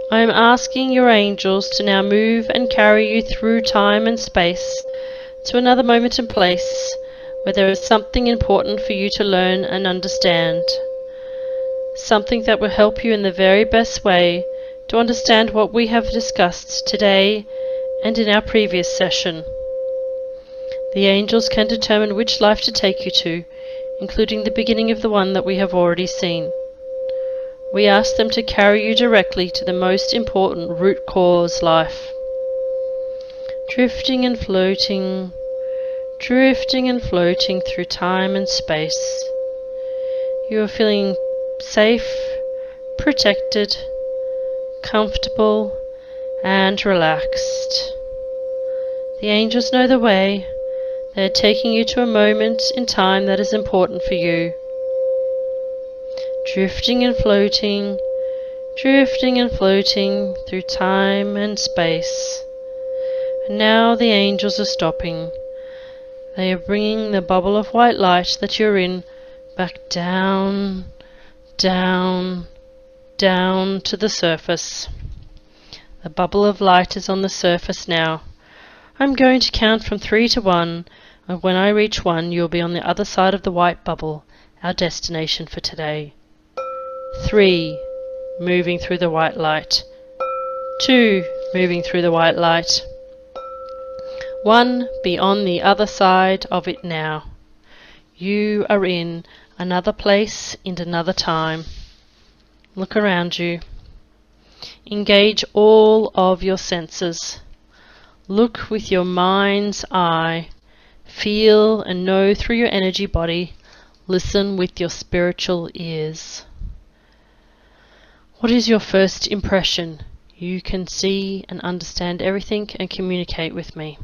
I am asking your angels to now move and carry you through time and space to another moment and place where there is something important for you to learn and understand. Something that will help you in the very best way to understand what we have discussed today and in our previous session. The angels can determine which life to take you to, including the beginning of the one that we have already seen. We ask them to carry you directly to the most important root cause life. Drifting and floating through time and space. You are feeling safe, protected, comfortable, and relaxed. The angels know the way. They are taking you to a moment in time that is important for you. Drifting and floating through time and space. And now the angels are stopping. They are bringing the bubble of white light that you're in back down, down, down to the surface. The bubble of light is on the surface now. I'm going to count from 3 to 1, and when I reach 1, you'll be on the other side of the white bubble, our destination for today. 3, moving through the white light. 2, moving through the white light. 1, be on the other side of it now. You are in another place in another time. Look around you. Engage all of your senses. Look with your mind's eye. Feel and know through your energy body. Listen with your spiritual ears. What is your first impression? You can see and understand everything and communicate with me.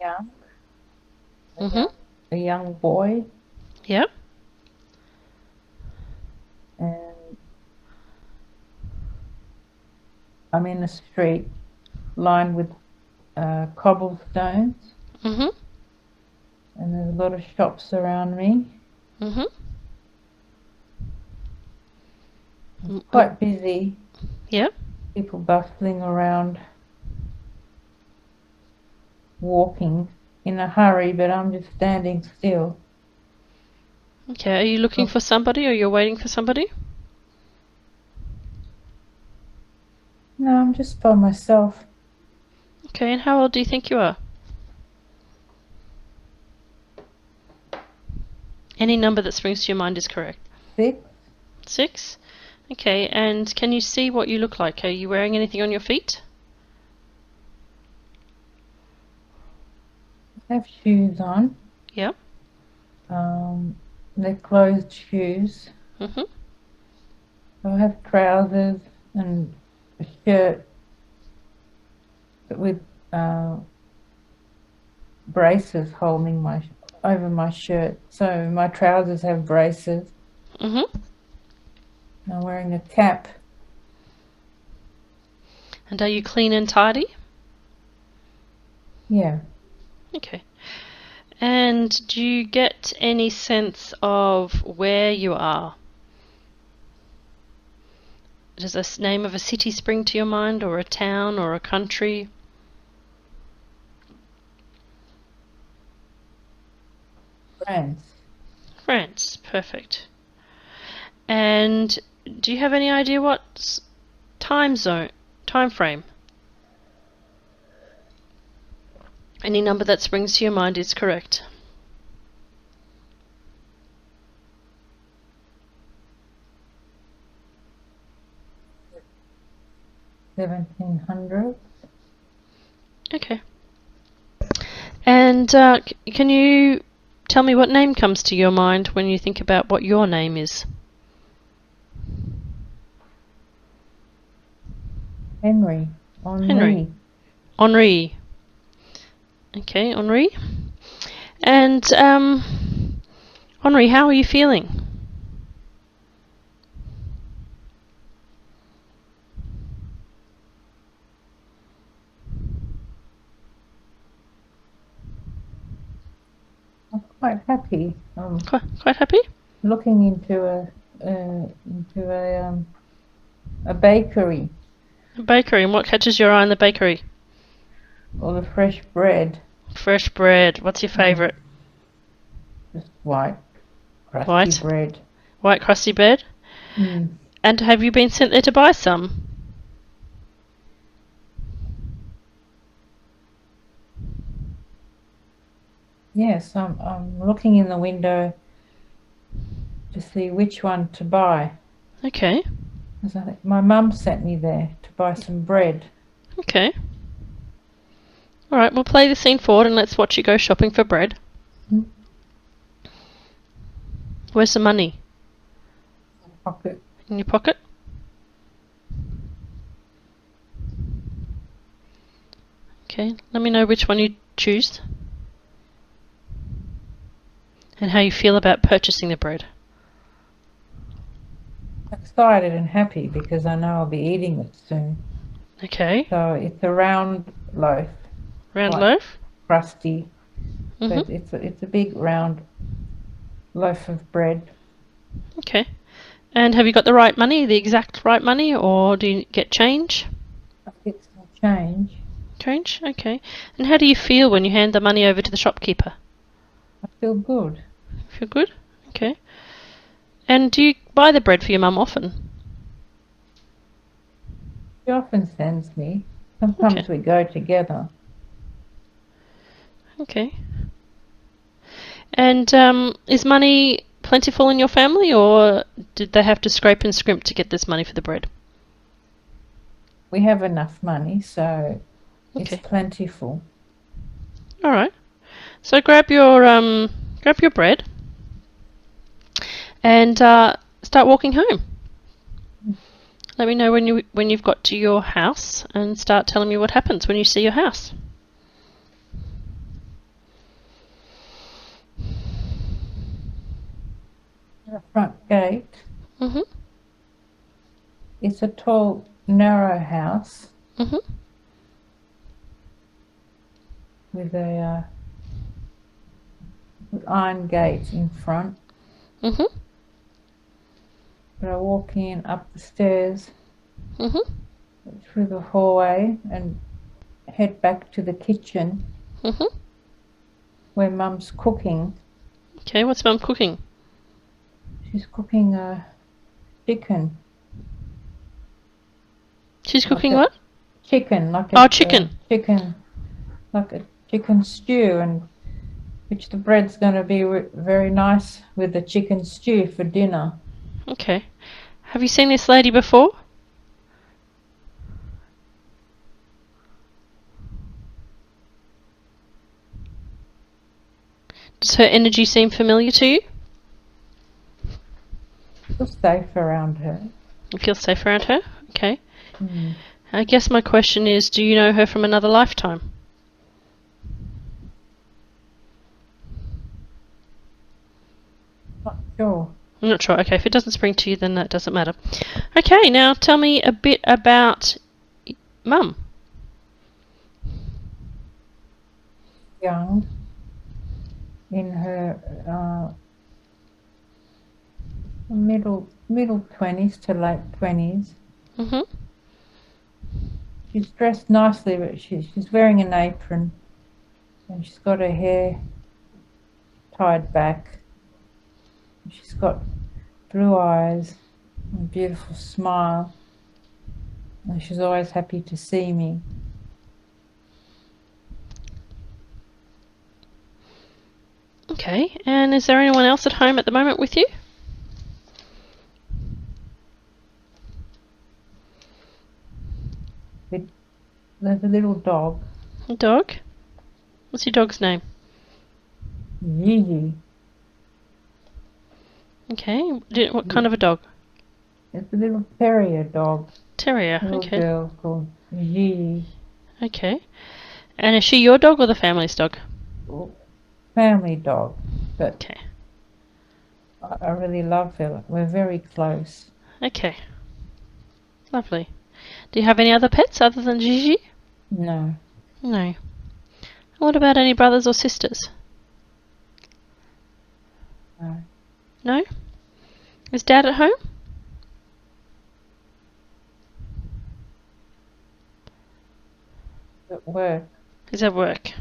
Young. Mm-hmm. A young boy. Yeah. And I'm in a street lined with cobblestones. Mm-hmm. And there's a lot of shops around me. Mm-hmm. It's quite busy. Yeah. People bustling around, walking in a hurry, but I'm just standing still. Okay, are you looking for somebody or you're waiting for somebody? No, I'm just by myself. Okay, and how old do you think you are? Any number that springs to your mind is correct. 6. 6? Okay, and can you see what you look like? Are you wearing anything on your feet? I have shoes on. Yeah. They're closed shoes. Mm-hmm. I have trousers and a shirt with braces holding over my shirt. So my trousers have braces. Mm-hmm. I'm wearing a cap. And are you clean and tidy? Yeah. Okay. And do you get any sense of where you are? Does the name of a city spring to your mind, or a town, or a country? France. France, perfect. And do you have any idea what time frame? Any number that springs to your mind is correct. $1,700. Okay. And can you tell me what name comes to your mind when you think about what your name is? Henry. Henry. Henri. Okay, Henri. And Henri, how are you feeling? I'm quite happy. Quite happy? looking into a bakery A bakery. And what catches your eye in the bakery? or the fresh bread. Fresh bread. What's your Mm, favourite? just white, crusty White. bread. White crusty bread. Mm. And have you been sent there to buy some? Yes, I'm looking in the window to see which one to buy. Okay. 'Cause I think my mum sent me there to buy some bread. Okay. Alright, we'll play the scene forward and let's watch you go shopping for bread. Mm. Where's the money? Pocket. In your pocket? Okay, let me know which one you choose. And how you feel about purchasing the bread. Excited and happy because I know I'll be eating it soon. Okay. So it's a round loaf, Round quite loaf? crusty, but Mm-hmm. it's a big round loaf of bread. Okay. And have you got the right money, the exact right money, or do you get change? I get some change. Change? Okay. And how do you feel when you hand the money over to the shopkeeper? I feel good. Feel good? Okay. And do you buy the bread for your mum often? She often sends me. Okay. Sometimes we go together. Okay. And is money plentiful in your family, or did they have to scrape and scrimp to get this money for the bread? We have enough money, so it's Okay. plentiful. All right. So grab your bread and start walking home. Let me know when you've got to your house and start telling me what happens when you see your house. The front gate. Mhm. It's a tall, narrow house Mhm. with a with iron gates in front. Mhm. But I walk in up the stairs Mhm. through the hallway and head back to the kitchen Mhm. where Mum's cooking. Okay. What's mum cooking? She's cooking a chicken, She's like cooking a what? chicken, like Oh, chicken. like a chicken stew, and which the bread's going to be very nice with the chicken stew for dinner. Okay. Have you seen this lady before? Does her energy seem familiar to you? Feel safe around her. You feel safe around her? Okay. Mm. I guess my question is, do you know her from another lifetime? Not sure. I'm not sure. Okay, if it doesn't spring to you, then that doesn't matter. Okay, now tell me a bit about Mum. Young, in her middle 20s to late 20s. Mhm. She's dressed nicely, but she's wearing an apron and she's got her hair tied back. She's got blue eyes and a beautiful smile, and she's always happy to see me. Okay, and is there anyone else at home at the moment with you? There's a little dog, A dog? What's your dog's name? Gigi. Okay, what kind of a dog? It's a little terrier dog, Terrier. little Okay. girl called Gigi. Okay. And is she your dog or the family's dog? Family dog, but Okay. I really love her. We're very close. Okay. Lovely. Do you have any other pets other than Gigi? No, No. What about any brothers or sisters? no. No? Is Dad at home? At work. He's at work.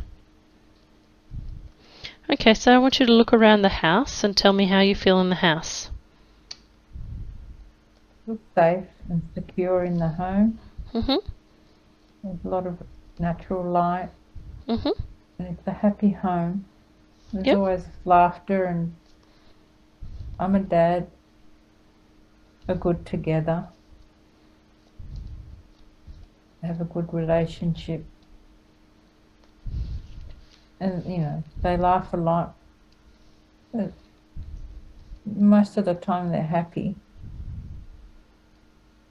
Okay, so I want you to look around the house and tell me how you feel in the house. Feel safe and secure in the home. Mhm. There's a lot of natural light, Mhm. and it's a happy home. There's Yep. always laughter, and Mum and Dad are good together. They have a good relationship. And, they laugh a lot. Most of the time they're happy.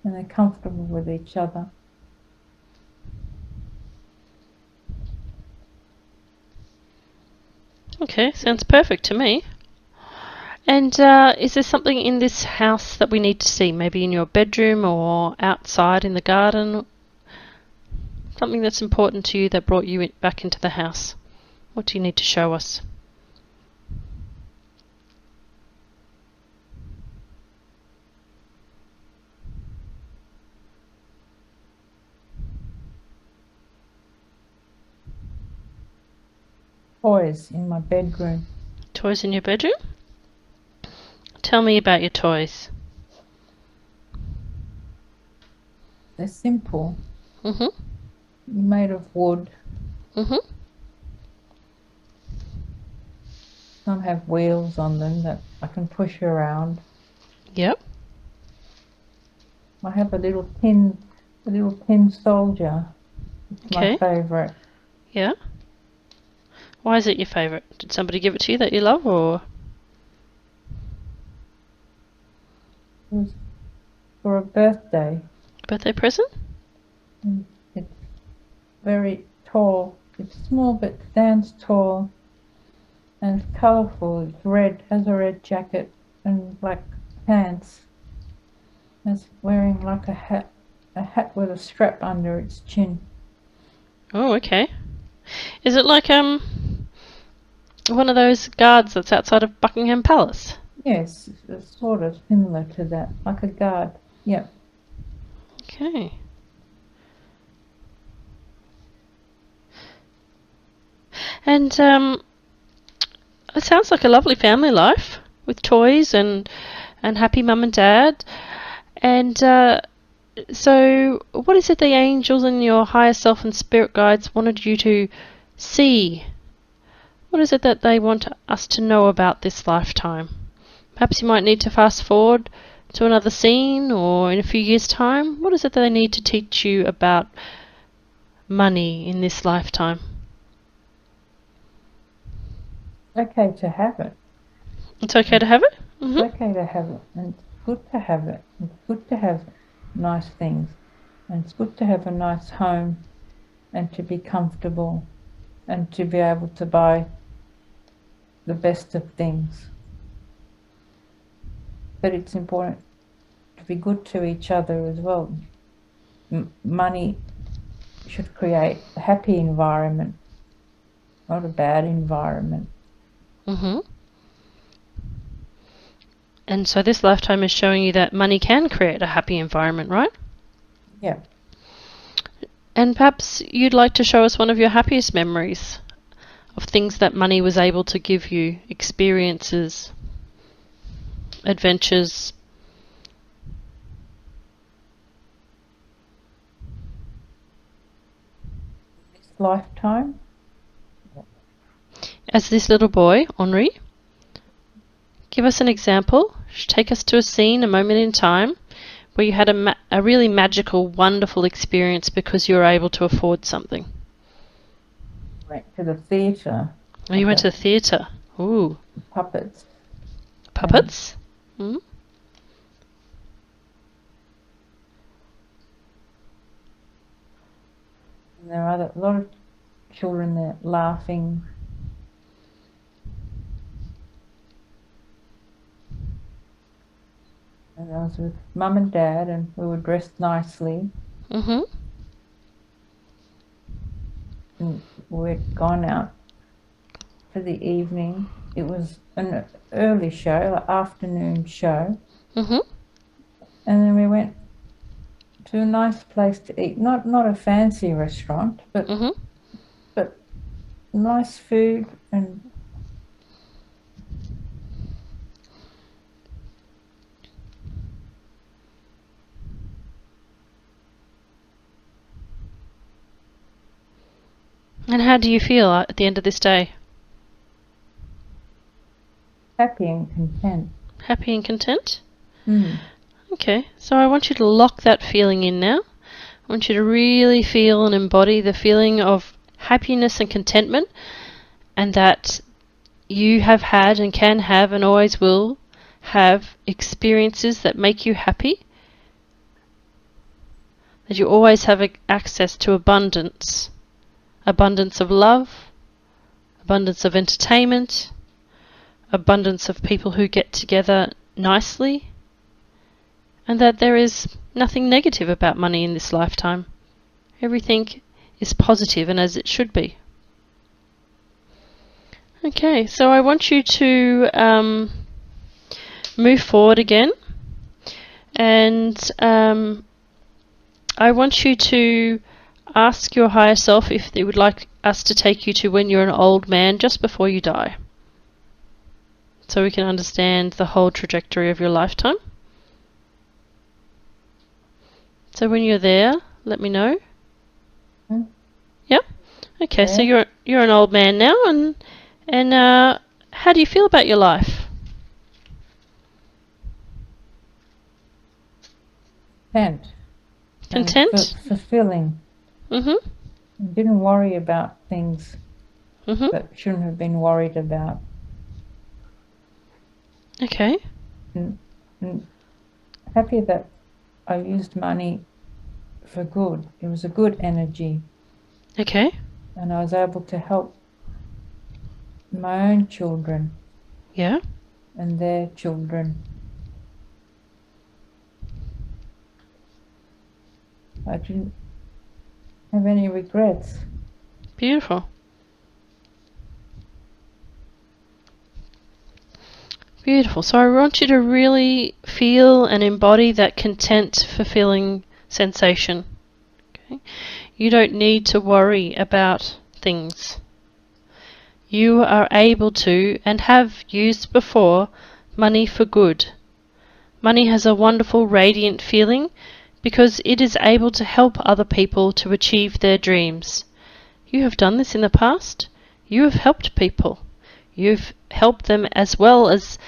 And they're comfortable with each other. Okay, sounds perfect to me. And is there something in this house that we need to see? Maybe in your bedroom or outside in the garden? Something that's important to you that brought you back into the house? What do you need to show us? Toys in my bedroom. Toys in your bedroom? Tell me about your toys. They're simple. Mhm. Made of wood. Mhm. Some have wheels on them that I can push around. Yep. I have a little tin soldier. It's my Okay. favourite. Yeah. Why is it your favourite? Did somebody give it to you that you love, or It was for a birthday. birthday present? And it's very tall. It's small but stands tall. And it's colourful. It's red. Has a red jacket and black pants. It's wearing like a hat with a strap under its chin. Oh, okay. Is it like one of those guards that's outside of Buckingham Palace? Yes, it's sort of similar to that, like a guard. Yep. Okay. And it sounds like a lovely family life with toys and happy mum and dad. And so, what is it the angels and your higher self and spirit guides wanted you to see? What is it that they want us to know about this lifetime? Perhaps you might need to fast forward to another scene or in a few years' time. What is it that they need to teach you about money in this lifetime? Okay to have it. It's okay to have it? It's okay to have it, and it's good to have it. It's good to have nice things, and it's good to have a nice home, and to be comfortable, and to be able to buy the best of things. But it's important to be good to each other as well. Money should create a happy environment, not a bad environment. Mm-hmm. And so this lifetime is showing you that money can create a happy environment, right? Yeah. And perhaps you'd like to show us one of your happiest memories of things that money was able to give you, experiences, adventures. This lifetime. As this little boy, Henri, give us an example. Take us to a scene, a moment in time, where you had a really magical, wonderful experience because you were able to afford something. Went to the theatre. Oh, you went to the theatre. Ooh. Puppets. Puppets? Mm. And there are a lot of children there laughing. And I was with Mum and Dad, and we were dressed nicely. Mm-hmm. And we'd gone out for the evening. It was an early show, an afternoon show. Mhm. And then we went to a nice place to eat. Not a fancy restaurant, Mhm. but nice food. And how do you feel at the end of this day? Happy and content. Happy and content? Mm. Okay, so I want you to lock that feeling in now. I want you to really feel and embody the feeling of happiness and contentment, and that you have had and can have and always will have experiences that make you happy, that you always have access to abundance. Abundance of love, abundance of entertainment, abundance of people who get together nicely, and that there is nothing negative about money in this lifetime. Everything is positive and as it should be. Okay, so I want you to move forward again, and I want you to ask your higher self if they would like us to take you to when you're an old man just before you die, so we can understand the whole trajectory of your lifetime. So when you're there, let me know. Mm. Yeah? Okay, so Yeah. you're an old man now, and how do you feel about your life? Content and Content? fulfilling. Mhm. Didn't worry about things Mhm. that shouldn't have been worried about. Okay. And happy that I used money for good. It was a good energy, Okay. and I was able to help my own children Yeah. and their children. I didn't have any regrets. Beautiful. Beautiful. So I want you to really feel and embody that content, fulfilling sensation. Okay? You don't need to worry about things. You are able to, and have used before, money for good. Money has a wonderful, radiant feeling because it is able to help other people to achieve their dreams. You have done this in the past. You have helped people. You've helped them as well as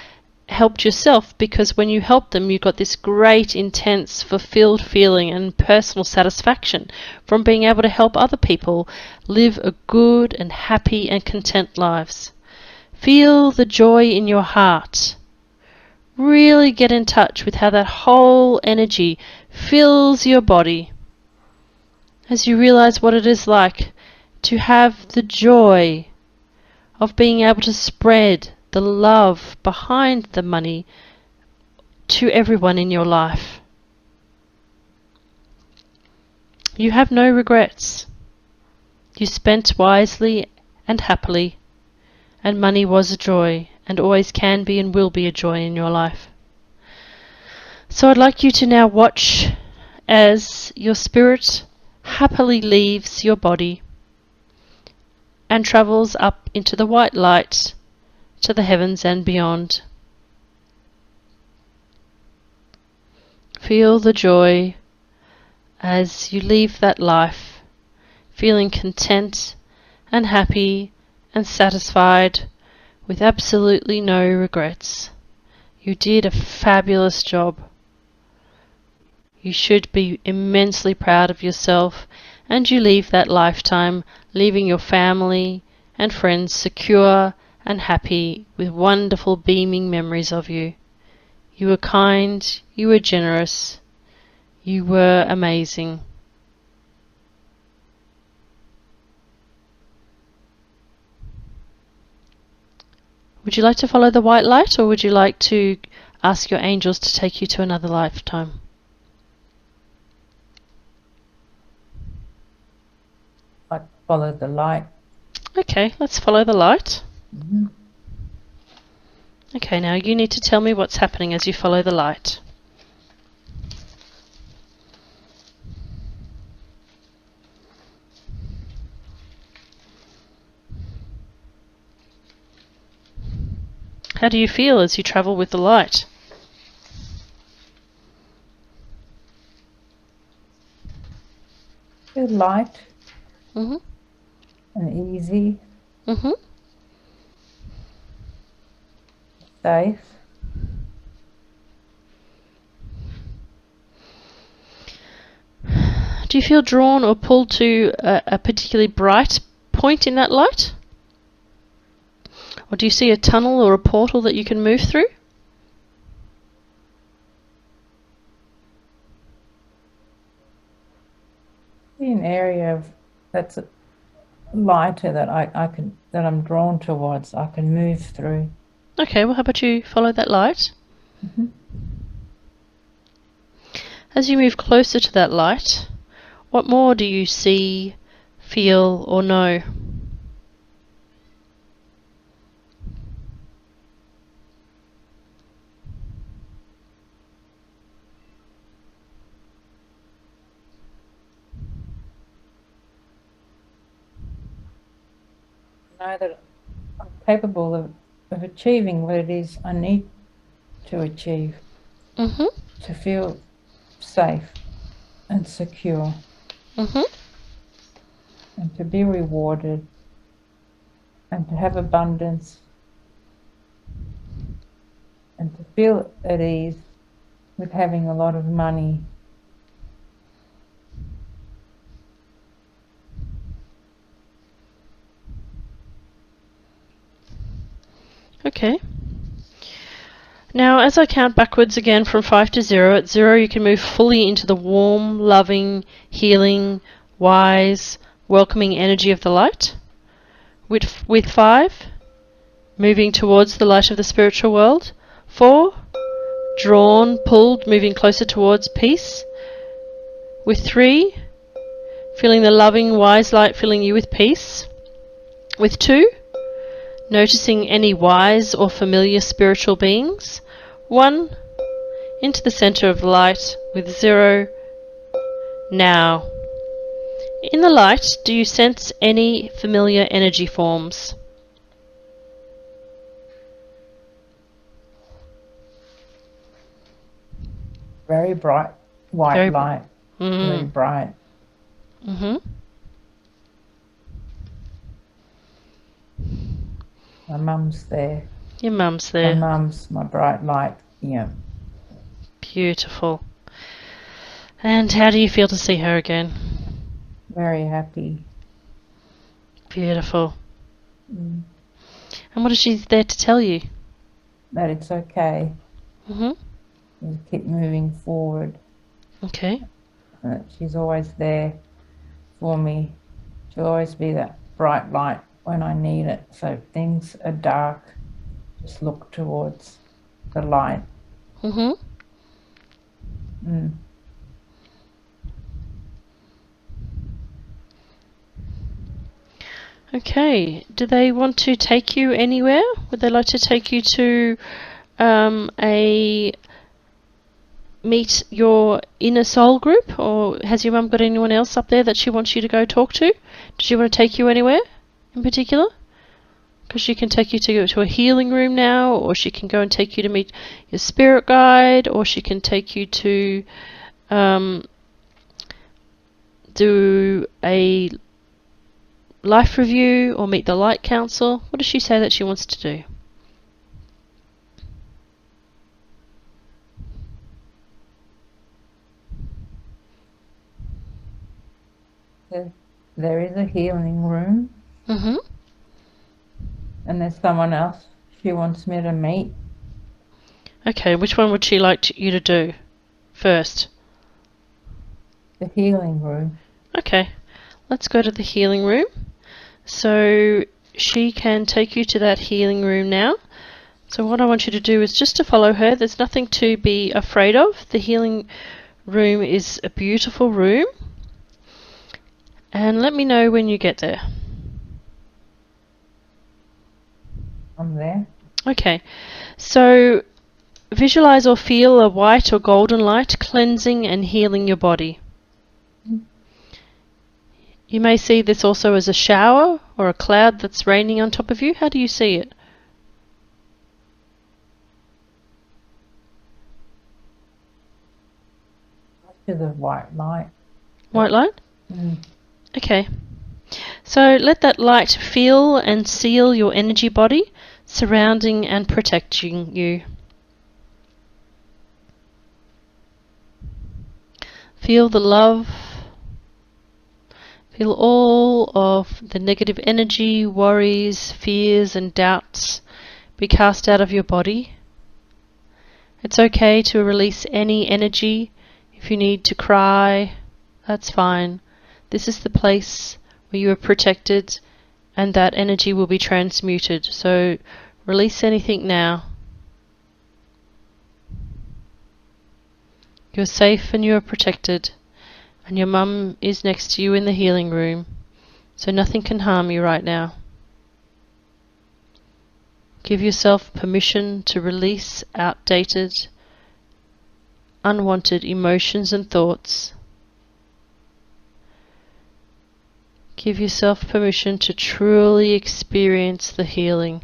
helped yourself, because when you help them, you got this great, intense, fulfilled feeling and personal satisfaction from being able to help other people live a good and happy and content lives. Feel the joy in your heart. Really get in touch with how that whole energy fills your body as you realize what it is like to have the joy of being able to spread the love behind the money to everyone in your life. You have no regrets. You spent wisely and happily, and money was a joy, and always can be and will be a joy in your life. So I'd like you to now watch as your spirit happily leaves your body and travels up into the white light to the heavens and beyond. Feel the joy as you leave that life, feeling content and happy and satisfied with absolutely no regrets. You did a fabulous job. You should be immensely proud of yourself, and you leave that lifetime leaving your family and friends secure and happy with wonderful beaming memories of you. You were kind, you were generous, you were amazing. Would you like to follow the white light, or would you like to ask your angels to take you to another lifetime? I followed the light. Okay, let's follow the light. Mm-hmm. Okay, now you need to tell me what's happening as you follow the light. How do you feel as you travel with the light? Feel light Mm-hmm. and easy, Mm-hmm. safe. Do you feel drawn or pulled to a particularly bright point in that light? Or do you see a tunnel or a portal that you can move through? See an area that's lighter that that I'm drawn towards. I can move through. Okay, well, how about you follow that light? Mm-hmm. As you move closer to that light, what more do you see, feel, or know? Know that I'm capable of achieving what it is I need to achieve Mm-hmm. to feel safe and secure Mm-hmm. and to be rewarded and to have abundance and to feel at ease with having a lot of money. Okay. Now, as I count backwards again from 5 to 0, at 0 you can move fully into the warm, loving, healing, wise, welcoming energy of the light. With 5, moving towards the light of the spiritual world. 4, drawn, pulled, moving closer towards peace. With 3, feeling the loving, wise light filling you with peace. With 2, noticing any wise or familiar spiritual beings. 1, into the center of the light. With 0, now. In the light, do you sense any familiar energy forms? Very bright white light. Very Mm. bright. Mm-hmm. My mum's there. Your mum's My there. mum's my bright light. Yeah. Beautiful. And how do you feel to see her again? Very happy. Beautiful. Mm. And what is she there to tell you? That it's okay. Mm-hmm. Just keep moving forward. Okay. And that she's always there for me. She'll always be that bright light when I need it. So if things are dark, just look towards the light. Mm-hmm. Mm. Okay. Do they want to take you anywhere? Would they like to take you to a meet your inner soul group, or has your mum got anyone else up there that she wants you to go talk to? Does she want to take you anywhere in particular? Because she can take you to a healing room now, or she can go and take you to meet your spirit guide, or she can take you to do a life review or meet the light council. What does she say that she wants to do? There is a healing room, Mm-hmm. and there's someone else she wants me to meet. Okay, which one would she like you to do first? The healing room. Okay, let's go to the healing room. So she can take you to that healing room now. So what I want you to do is just to follow her. There's nothing to be afraid of. The healing room is a beautiful room. And let me know when you get there. I'm there. Okay, so visualize or feel a white or golden light cleansing and healing your body. You may see this also as a shower or a cloud that's raining on top of you. How do you see it? to the white light. White light? Mm. Okay. So let that light fill and seal your energy body, surrounding and protecting you. Feel the love. Feel all of the negative energy, worries, fears, and doubts be cast out of your body. It's okay to release any energy. If you need to cry, that's fine. This is the place where you are protected and that energy will be transmuted. So release anything now. You're safe and you're protected, and your mum is next to you in the healing room, so nothing can harm you right now. Give yourself permission to release outdated, unwanted emotions and thoughts. Give yourself permission to truly experience the healing.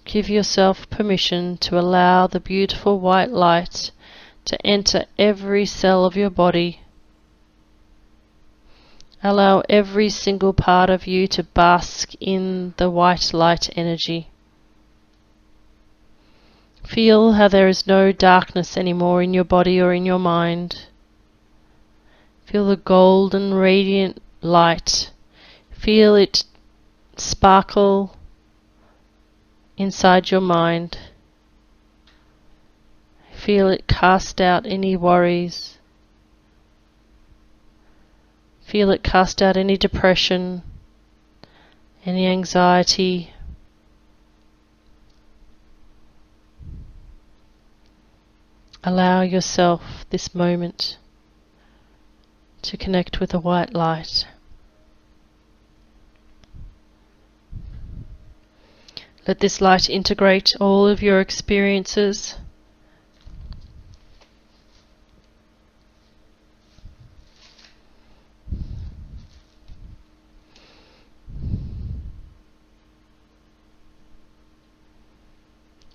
Give yourself permission to allow the beautiful white light to enter every cell of your body. Allow every single part of you to bask in the white light energy. Feel how there is no darkness anymore in your body or in your mind. Feel the golden radiant light. Feel it sparkle inside your mind. Feel it cast out any worries. Feel it cast out any depression, any anxiety. Allow yourself this moment to connect with the white light. Let this light integrate all of your experiences.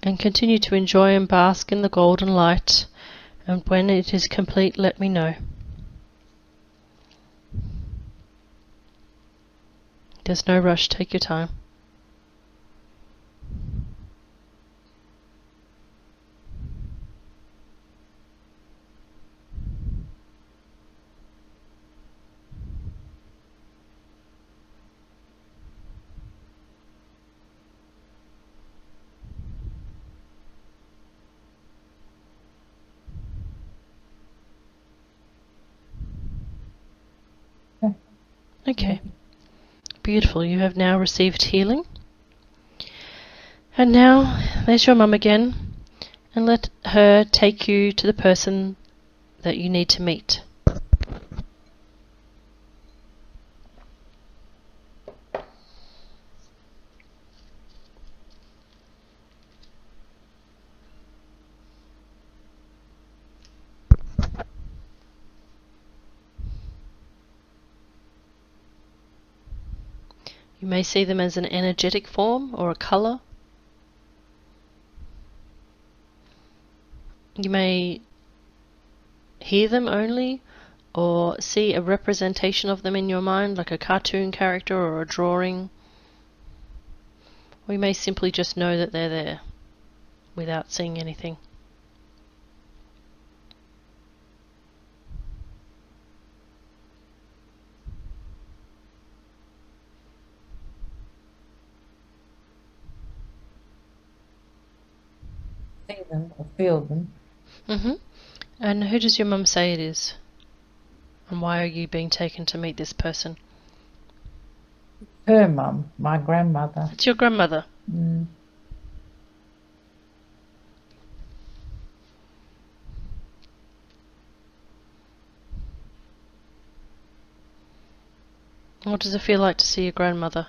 And continue to enjoy and bask in the golden light. And when it is complete, let me know. There's no rush, take your time. Okay. Beautiful. You have now received healing. And now, there's your mum again. And let her take you to the person that you need to meet. You may see them as an energetic form or a colour. You may hear them only or see a representation of them in your mind, like a cartoon character or a drawing. Or you may simply just know that they're there without seeing anything. See them or feel them. And who does your mum say it is? And why are you being taken to meet this person? Her mum, my grandmother. It's your grandmother. Mm. What does it feel like to see your grandmother?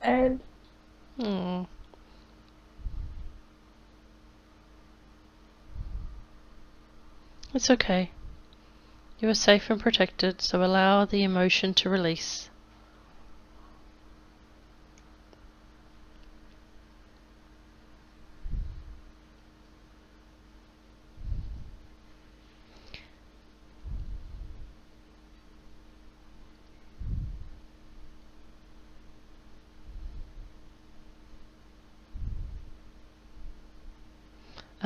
And Hmm. It's okay. You are safe and protected, so allow the emotion to release.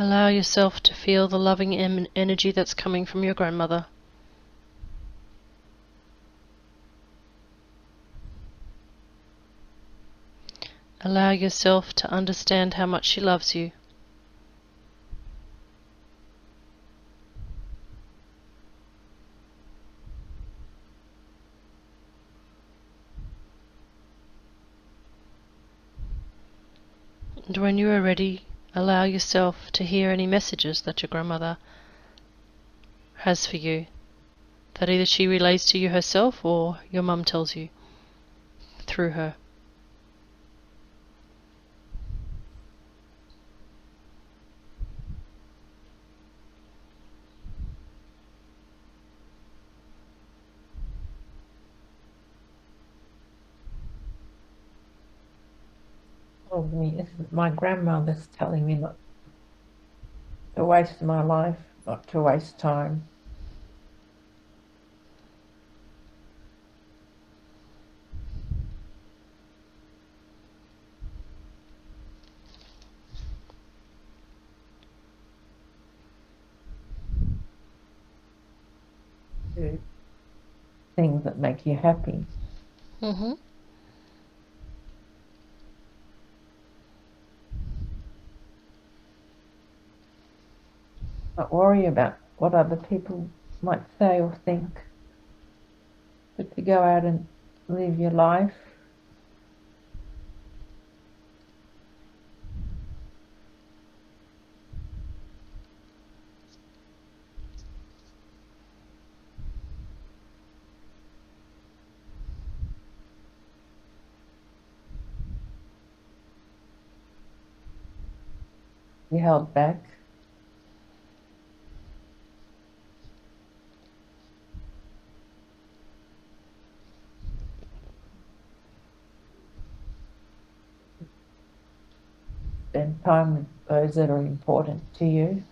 Allow yourself to feel the loving energy that's coming from your grandmother. Allow yourself to understand how much she loves you. And when you are ready, allow yourself to hear any messages that your grandmother has for you, that either she relays to you herself or your mum tells you through her. Told me, my grandmother's telling me not to waste my life, not to waste time. Do things that make you happy. Mm-hmm. Not worry about what other people might say or think, but to go out and live your life. You held back. Spend time with those that are important to you.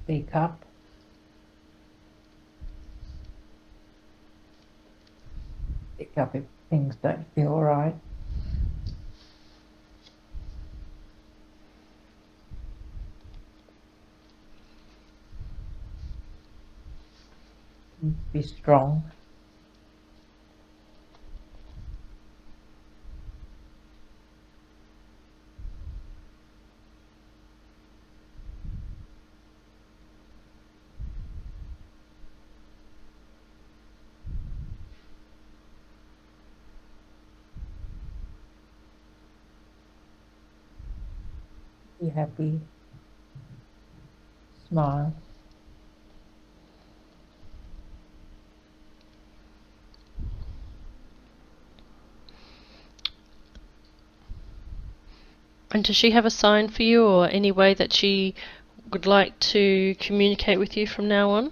Speak up. Speak up if things don't feel right. Be strong. Be happy. Smile. And does she have a sign for you or any way that she would like to communicate with you from now on?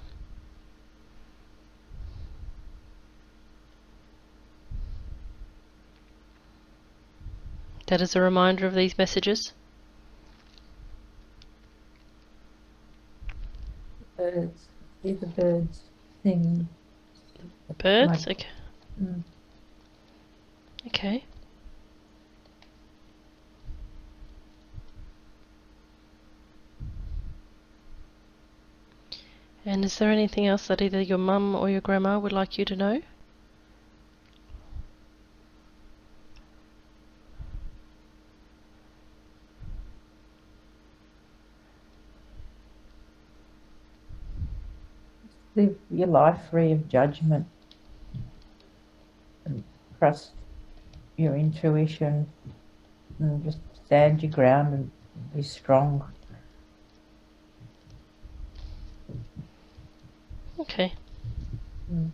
That is a reminder of these messages? Birds. See the birds singing. Birds? Like, Okay. Okay. And is there anything else that either your mum or your grandma would like you to know? live your life free of judgment and trust your intuition and just stand your ground and be strong. Okay. Mm.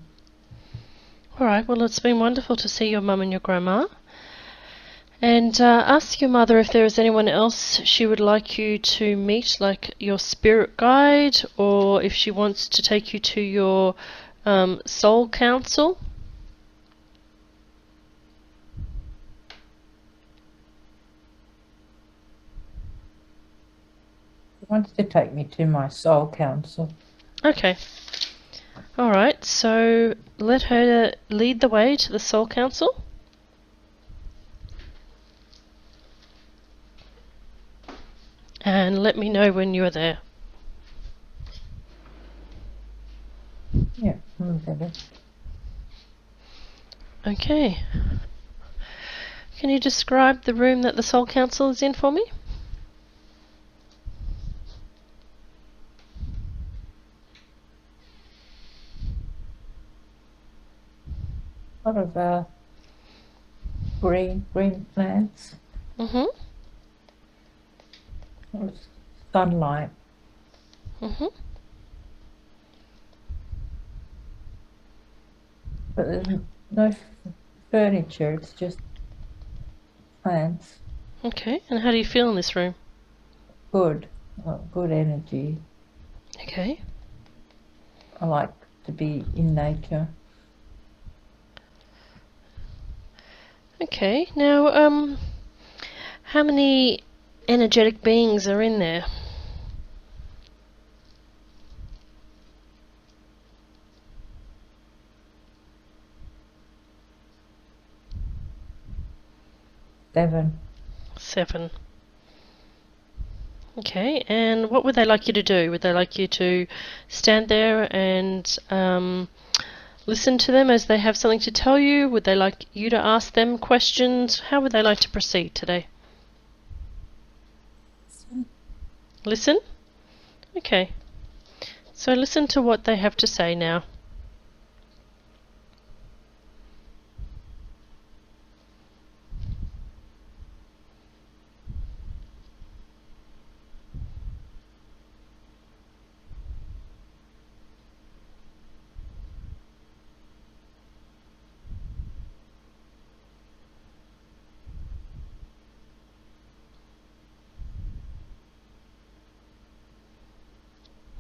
Alright, well it's been wonderful to see your mum and your grandma. And ask your mother if there is anyone else she would like you to meet, like your spirit guide, or if she wants to take you to your soul council. She wants to take me to my soul council. Okay. Alright, so let her lead the way to the soul council. And let me know when you are there. Yeah, look at it. Okay. Can you describe the room that the soul council is in for me? A lot of green plants. Mhm. Sunlight. Mhm. But there's no furniture, it's just plants. Okay. And how do you feel in this room? Good. Good energy. Okay. I like to be in nature. Okay. Now, how many energetic beings are in there? Seven. 7. Okay, and what would they like you to do? Would they like you to stand there and listen to them as they have something to tell you? Would they like you to ask them questions? How would they like to proceed today? Listen? Okay. So listen to what they have to say now.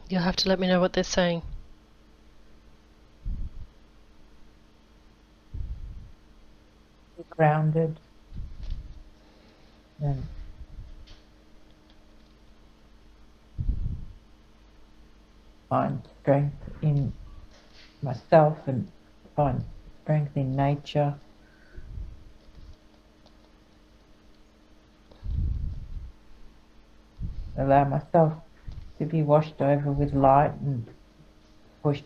You'll have to let me know what they're saying. Be grounded. And find strength in myself and find strength in nature. Allow myself to be washed over with light and push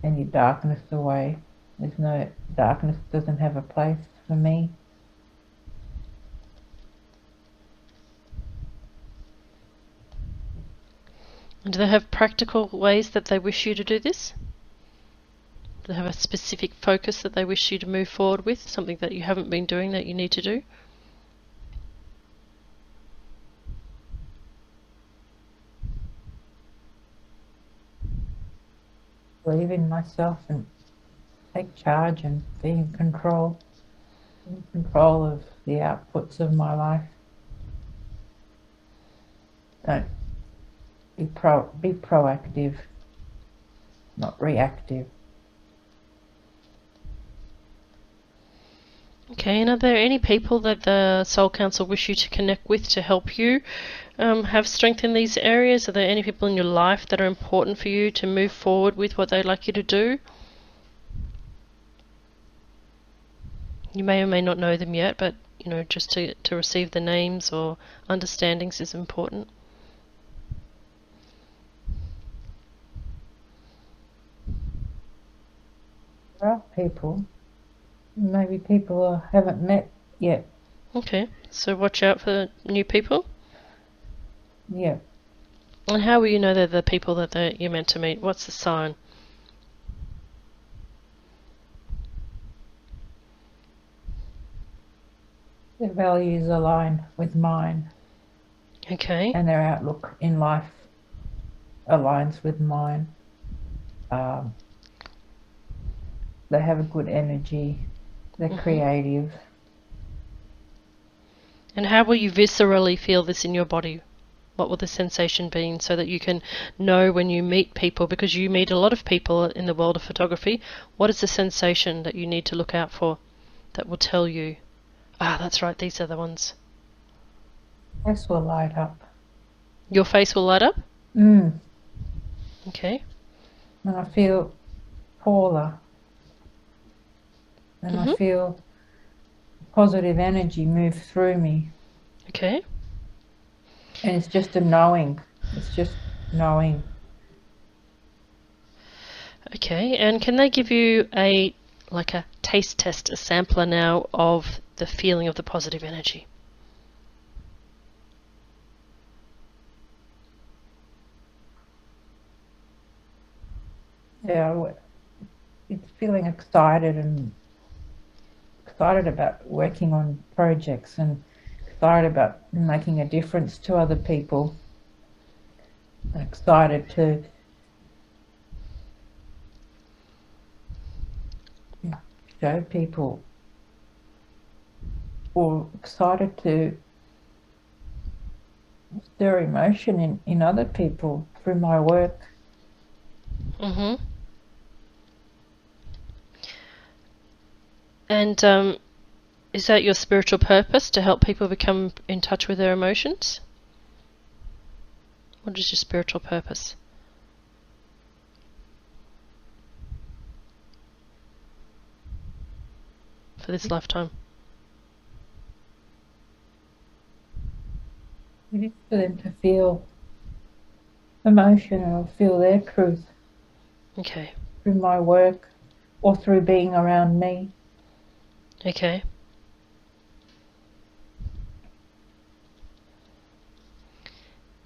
any darkness away. There's no darkness, doesn't have a place for me. And do they have practical ways that they wish you to do this? Do they have a specific focus that they wish you to move forward with? Something that you haven't been doing that you need to do? Believe in myself and take charge and be in control of the outputs of my life. Don't be proactive, not reactive. Okay, and are there any people that the Soul Council wish you to connect with to help you have strength in these areas? Are there any people in your life that are important for you to move forward with what they'd like you to do? You may or may not know them yet, but just to receive the names or understandings is important. There are people, maybe people I haven't met yet. Okay, so watch out for new people. Yeah. And how will you know they're the people that you're meant to meet? What's the sign? Their values align with mine. Okay. And their outlook in life aligns with mine. They have a good energy. They're creative. And how will you viscerally feel this in your body? What will the sensation be, so that you can know when you meet people, because you meet a lot of people in the world of photography, what is the sensation that you need to look out for that will tell you, ah, that's right, these are the ones? Face will light up. Your face will light up? Mm. Okay. And I feel taller. And I feel positive energy move through me. Okay. And it's just a knowing. It's just knowing. Okay, and can they give you a taste test, a sampler now of the feeling of the positive energy? Yeah, it's feeling excited and excited about working on projects and excited about making a difference to other people. And excited to show people, or excited to stir emotion in other people through my work. Mm-hmm. And is that your spiritual purpose, to help people become in touch with their emotions? What is your spiritual purpose for this lifetime? It is for them to feel emotion or feel their truth Okay. through my work or through being around me. Okay.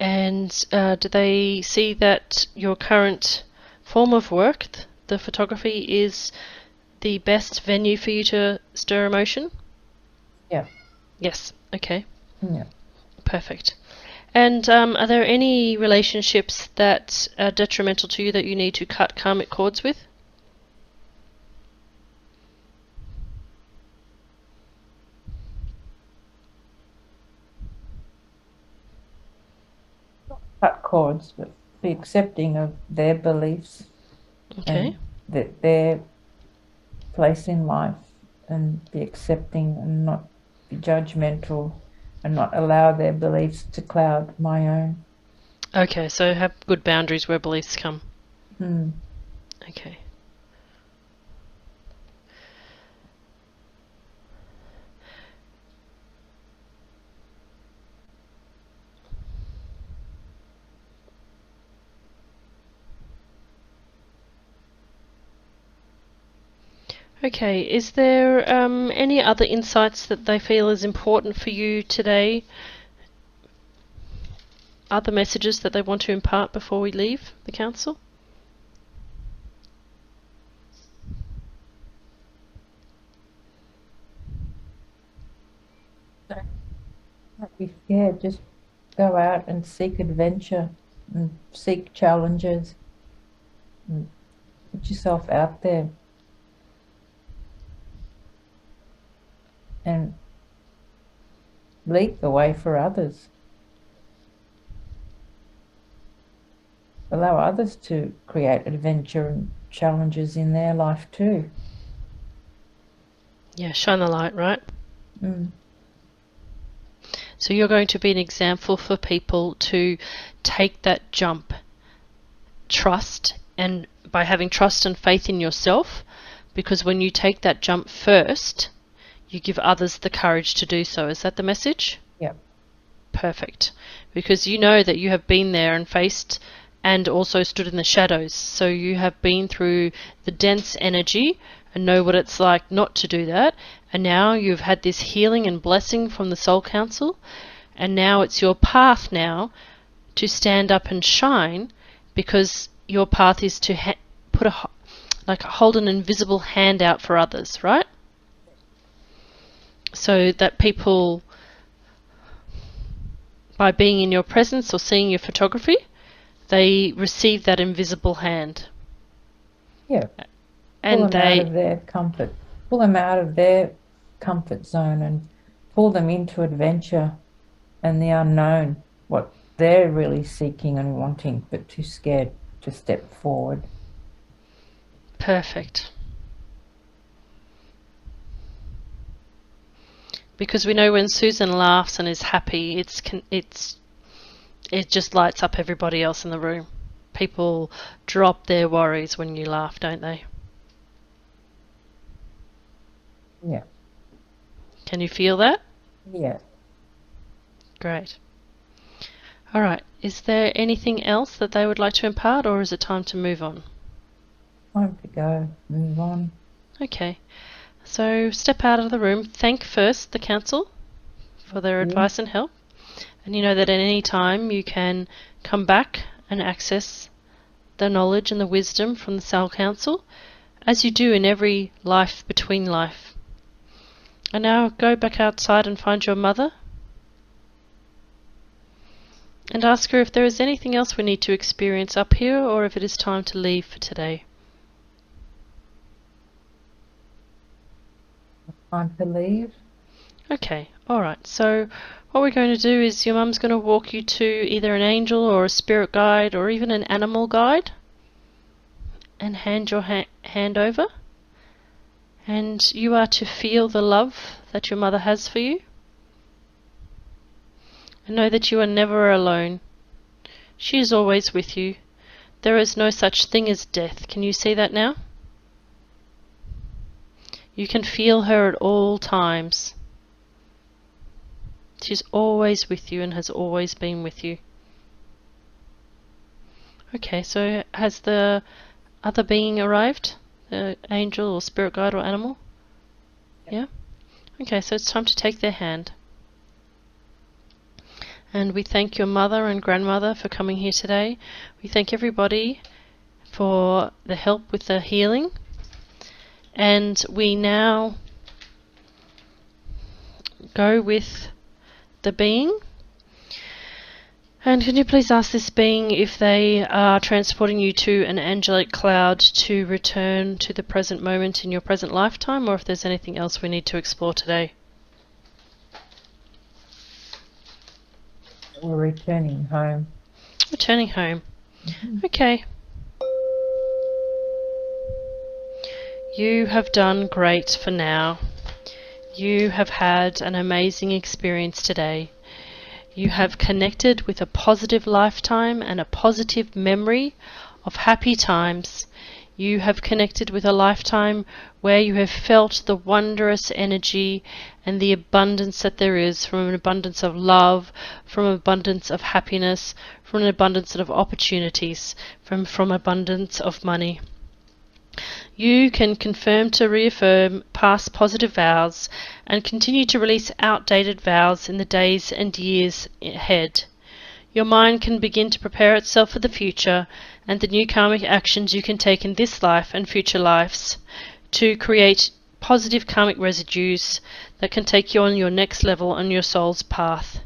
And do they see that your current form of work, the photography, is the best venue for you to stir emotion? Yeah. Yes. Okay. Yeah. Perfect. And are there any relationships that are detrimental to you that you need to cut karmic cords with? Cut cords, but be accepting of their beliefs Okay. and their place in life, and be accepting and not be judgmental and not allow their beliefs to cloud my own. Okay, so have good boundaries where beliefs come. Mm. Okay. Okay, is there any other insights that they feel is important for you today? Other messages that they want to impart before we leave the council? Don't be scared, just go out and seek adventure and seek challenges and put yourself out there and lead the way for others. Allow others to create adventure and challenges in their life too. Yeah, shine the light, right? Mm. So you're going to be an example for people to take that jump, trust, and by having trust and faith in yourself, because when you take that jump first, you give others the courage to do so. Is that the message? Yep. Perfect. Because you know that you have been there and faced and also stood in the shadows. So you have been through the dense energy and know what it's like not to do that. And now you've had this healing and blessing from the Soul Council. And now it's your path now to stand up and shine, because your path is to put hold an invisible hand out for others, right? So that people, by being in your presence or seeing your photography, they receive that invisible hand. Yeah. And Pull them out of their comfort zone and pull them into adventure and the unknown, what they're really seeking and wanting, but too scared to step forward. Perfect. Because we know when Susan laughs and is happy, it just lights up everybody else in the room. People drop their worries when you laugh, don't they? Yeah. Can you feel that? Yeah. Great. All right. Is there anything else that they would like to impart, or is it time to move on? Time to go. Move on. Okay. So step out of the room. Thank first the council for their advice and help. And you know that at any time you can come back and access the knowledge and the wisdom from the Cell Council, as you do in every life between life. And now go back outside and find your mother and ask her if there is anything else we need to experience up here, or if it is time to leave for today. Time to leave. Okay, alright, so what we're going to do is your mum's going to walk you to either an angel or a spirit guide or even an animal guide and hand your hand over, and you are to feel the love that your mother has for you, and know that you are never alone. She is always with you. There is no such thing as death. Can you see that now? You can feel her at all times. She's always with you and has always been with you. Okay, so has the other being arrived? The angel or spirit guide or animal? Yeah? Okay, so it's time to take their hand. And we thank your mother and grandmother for coming here today. We thank everybody for the help with the healing. And we now go with the being. And can you please ask this being if they are transporting you to an angelic cloud to return to the present moment in your present lifetime, or if there's anything else we need to explore today? We're returning home. Returning home. Okay. You have done great for now. You have had an amazing experience today. You have connected with a positive lifetime and a positive memory of happy times. You have connected with a lifetime where you have felt the wondrous energy and the abundance that there is, from an abundance of love, from an abundance of happiness, from an abundance of opportunities, from abundance of money. You can confirm to reaffirm past positive vows and continue to release outdated vows in the days and years ahead. Your mind can begin to prepare itself for the future and the new karmic actions you can take in this life and future lives to create positive karmic residues that can take you on your next level on your soul's path.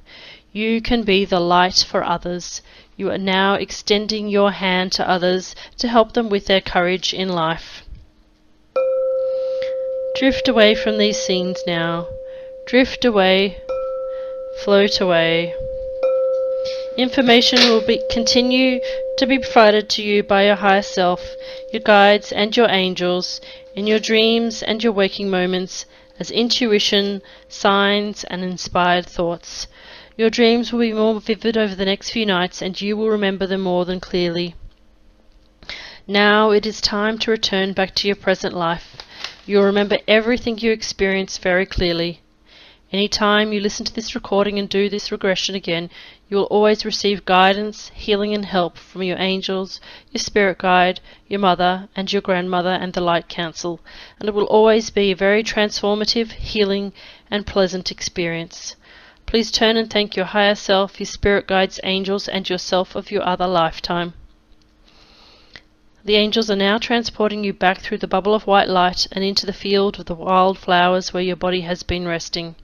You can be the light for others. You are now extending your hand to others to help them with their courage in life. Drift away from these scenes now. Drift away. Float away. Information will continue to be provided to you by your higher self, your guides and your angels, in your dreams and your waking moments, as intuition, signs and inspired thoughts. Your dreams will be more vivid over the next few nights, and you will remember them more than clearly. Now it is time to return back to your present life. You'll remember everything you experienced very clearly. Any time you listen to this recording and do this regression again, you will always receive guidance, healing and help from your angels, your spirit guide, your mother and your grandmother and the Light Council, and it will always be a very transformative, healing and pleasant experience. Please turn and thank your higher self, your spirit guides, angels and yourself of your other lifetime. The angels are now transporting you back through the bubble of white light and into the field of the wild flowers where your body has been resting.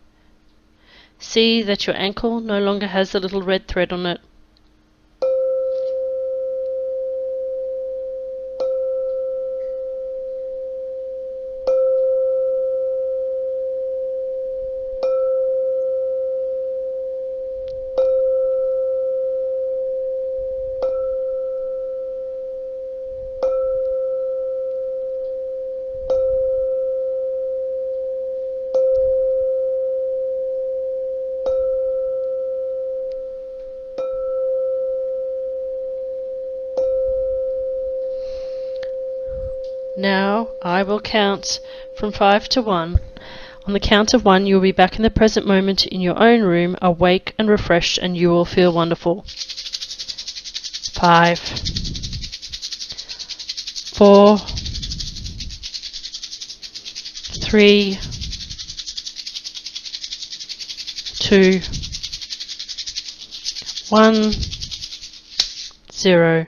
See that your ankle no longer has the little red thread on it. Now I will count from 5 to 1. On the count of 1, you will be back in the present moment in your own room, awake and refreshed, and you will feel wonderful. 5, 4, 3, 2, 1, 0.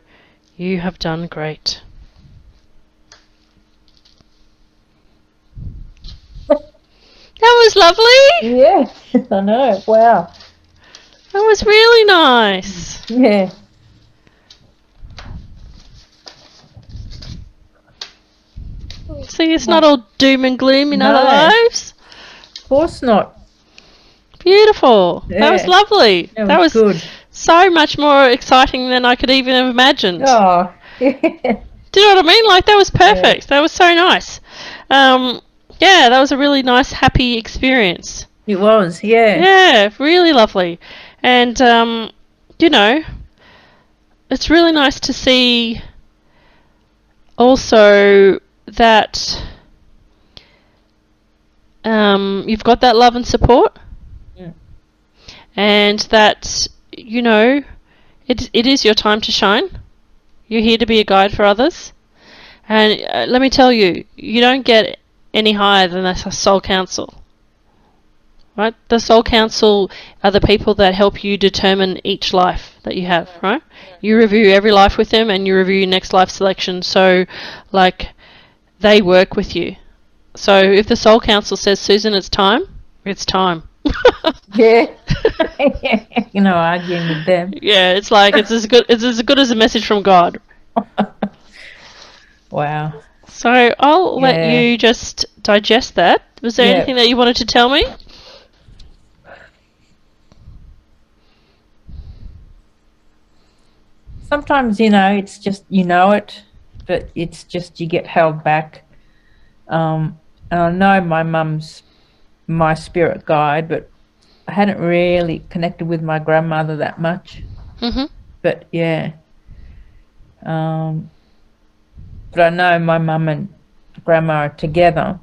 You have done great. That was lovely. Yeah, I know. Wow. That was really nice. Yeah. See, it's not all doom and gloom in other No. lives. Of course not. Beautiful. That was Yeah. lovely. That was good. So much more exciting than I could even have imagined. Oh. Yeah. Do you know what I mean? Like, that was perfect. Yeah. That was so nice. Yeah, that was a really nice, happy experience. It was, yeah. Yeah, really lovely. And, you know, it's really nice to see also that you've got that love and support. Yeah. And that, you know, it is your time to shine. You're here to be a guide for others. And let me tell you, you don't get any higher than a soul council. Right? The soul council are the people that help you determine each life that you have, right? You review every life with them and you review your next life selection. So, like, they work with you. So if the soul council says, Susan, it's time, it's time. Yeah. You know, arguing with them. Yeah, it's like it's as good as a message from God. Wow. So I'll let you just digest that. Was there anything that you wanted to tell me? Sometimes, you know, it's just, you know it, but it's just you get held back. And I know my mum's my spirit guide, but I hadn't really connected with my grandmother that much. Mm-hmm. But yeah. But I know my mum and grandma are together.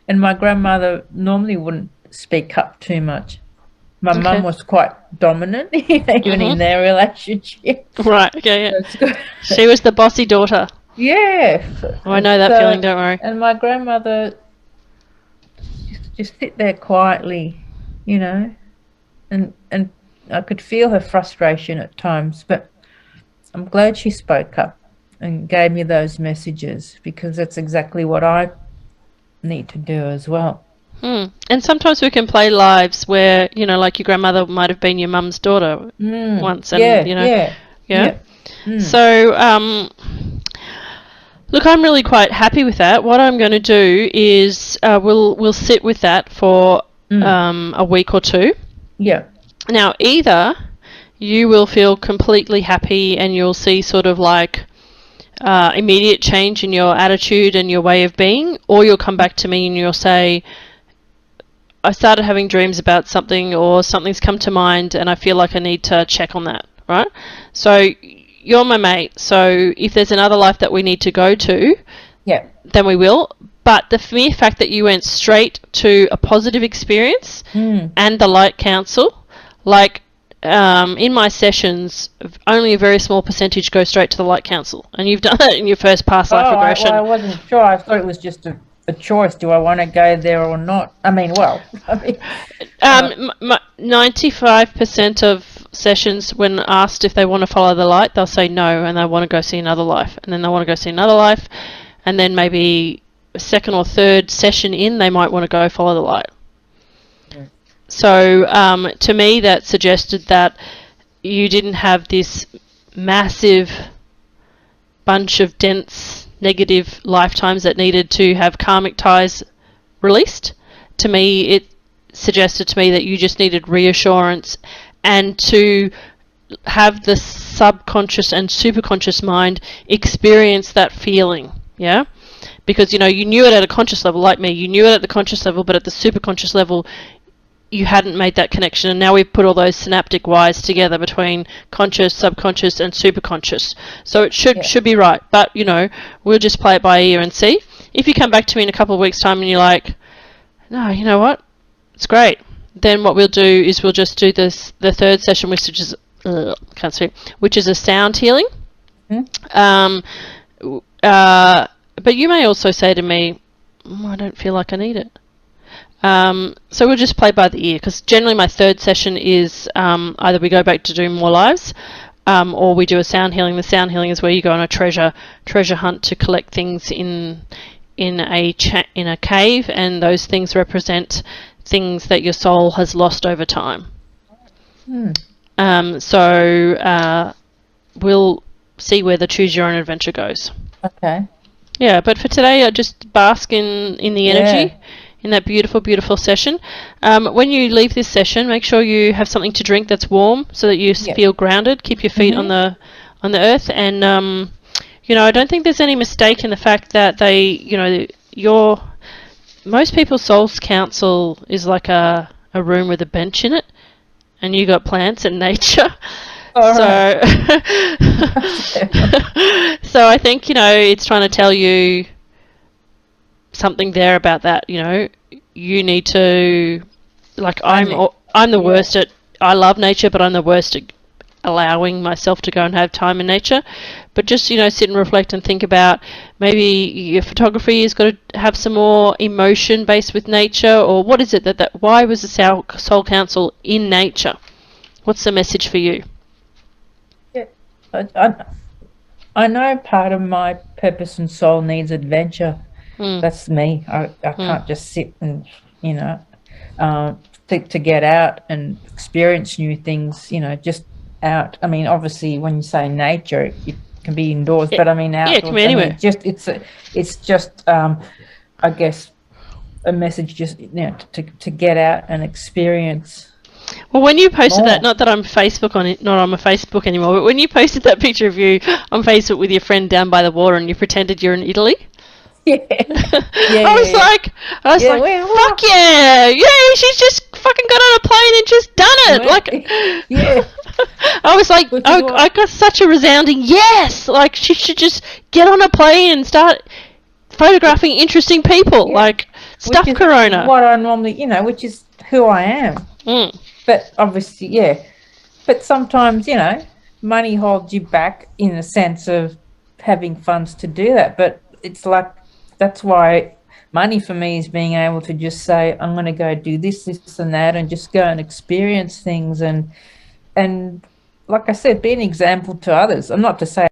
And my grandmother normally wouldn't speak up too much. My mum was quite dominant, even in their relationship. Right, okay, yeah. She was the bossy daughter. Yeah. Oh, I know that feeling, don't worry. And my grandmother just sit there quietly, you know, and I could feel her frustration at times, but I'm glad she spoke up and gave me those messages, because that's exactly what I need to do as well. And sometimes we can play lives where, you know, like your grandmother might have been your mum's daughter once, and you know, yeah. So, look, I'm really quite happy with that. What I'm going to do is we'll sit with that for a week or two. Yeah. Now, either you will feel completely happy and you'll see sort of like immediate change in your attitude and your way of being, or you'll come back to me and you'll say, I started having dreams about something, or something's come to mind and I feel like I need to check on that, right? So you're my mate, so if there's another life that we need to go to, then we will. But the mere fact that you went straight to a positive experience and the light council, like in my sessions, only a very small percentage go straight to the light council, and you've done that in your first past life regression. I wasn't sure. I thought it was just a choice. Do I want to go there or not? I mean, 95% of sessions, when asked if they want to follow the light, they'll say no, and they want to go see another life, and then they want to go see another life, and then maybe a second or third session in, they might want to go follow the light. So to me, that suggested that you didn't have this massive bunch of dense negative lifetimes that needed to have karmic ties released. To me, it suggested to me that you just needed reassurance and to have the subconscious and superconscious mind experience that feeling, yeah? Because, you know, you knew it at a conscious level, like me. You knew it at the conscious level, but at the superconscious level, you hadn't made that connection, and now we've put all those synaptic wires together between conscious, subconscious, and superconscious. So it should be right. But we'll just play it by ear and see. If you come back to me in a couple of weeks' time and you're like, no, you know what, it's great. Then what we'll do is we'll just do the third session, which is can't speak, which is a sound healing. Mm-hmm. But you may also say to me, I don't feel like I need it. So we'll just play by the ear, because generally my third session is either we go back to do more lives, or we do a sound healing. The sound healing is where you go on a treasure hunt to collect things in a cave, and those things represent things that your soul has lost over time. So we'll see where the choose your own adventure goes. Okay. Yeah, but for today, I just bask in the energy, in that beautiful, beautiful session. When you leave this session, make sure you have something to drink that's warm, so that you feel grounded. Keep your feet on the earth, and I don't think there's any mistake in the fact that most people's soul's council is like a room with a bench in it, and you got plants and nature. Right. So I think it's trying to tell you something there about that. You need to, like, I'm the worst at. I love nature, but I'm the worst at allowing myself to go and have time in nature. But just sit and reflect and think about, maybe your photography has got to have some more emotion based with nature, or what is it that why was the soul council in nature? What's the message for you? I know part of my purpose and soul needs adventure. That's me. I can't just sit and think to get out and experience new things. Just out. I mean, obviously, when you say nature, it can be indoors, but I mean outdoors. Yeah, it can be anywhere. It's just I guess a message just to get out and experience. Well, when you posted that, not that I'm not on my Facebook anymore, but when you posted that picture of you on Facebook with your friend down by the water and you pretended you're in Italy, I was like, fuck yeah, she's just fucking got on a plane and just done it. I was like, I got such a resounding yes. Like, she should just get on a plane and start photographing interesting people, like stuff Corona. What I normally, which is who I am. But obviously, but sometimes, money holds you back in a sense of having funds to do that. But it's like, that's why money for me is being able to just say, I'm going to go do this and that, and just go and experience things. And like I said, be an example to others. I'm not to say